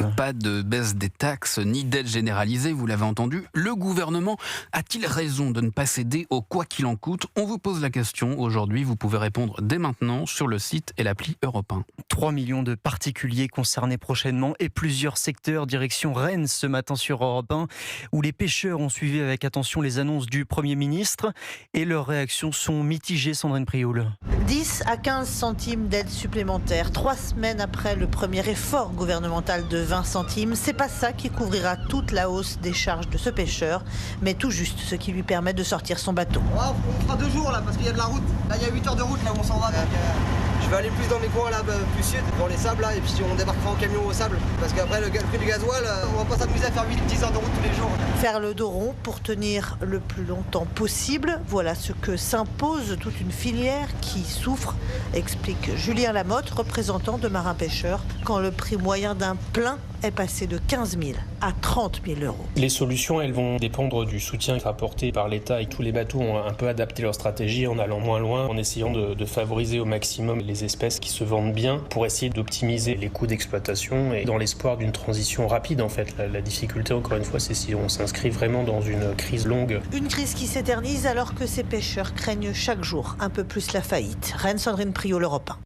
Priol. Pas de baisse des taxes ni d'aide généralisée, vous l'avez entendu. Le gouvernement a-t-il raison de ne pas céder au quoi qu'il en coûte? On vous pose la question aujourd'hui. Vous pouvez répondre dès maintenant sur le site et l'appli Europe 1. 3 millions de particuliers concernés prochainement et plusieurs secteurs. Direction Rennes ce matin sur Europe 1, où les pêcheurs ont suivi avec attention les annonces du Premier ministre et leurs réactions sont mitigées, Sandrine Priol. 10 à 15 centimes d'aide supplémentaire, 3 semaines après le premier effort gouvernemental de 20 centimes. C'est pas ça qui couvrira toute la hausse des charges de ce pêcheur, mais tout juste ce qui lui permet de sortir son bateau. On fera 2 jours là parce qu'il y a de la route. Là il y a 8 heures de route là où on s'en va. Je vais aller plus dans mes coins là, plus sud, dans les sables là, et puis on débarquera en camion au sable. Parce qu'après le prix du gasoil, on va pas s'amuser à faire 8-10 heures de route tous les jours. Faire le dos rond pour tenir le plus longtemps possible, voilà ce que s'impose toute une filière qui souffre, explique Julien Lamotte, représentant de marins-pêcheurs, quand le prix moyen d'un plein est passé de 15 000 à 30 000 euros. Les solutions, elles vont dépendre du soutien apporté par l'État et tous les bateaux ont un peu adapté leur stratégie en allant moins loin, en essayant de favoriser au maximum les espèces qui se vendent bien pour essayer d'optimiser les coûts d'exploitation et dans l'espoir d'une transition rapide en fait. La difficulté encore une fois, c'est si on s'inscrit vraiment dans une crise longue. Une crise qui s'éternise alors que ces pêcheurs craignent chaque jour un peu plus la faillite. Rennes, Sandrine Priol, Europe 1.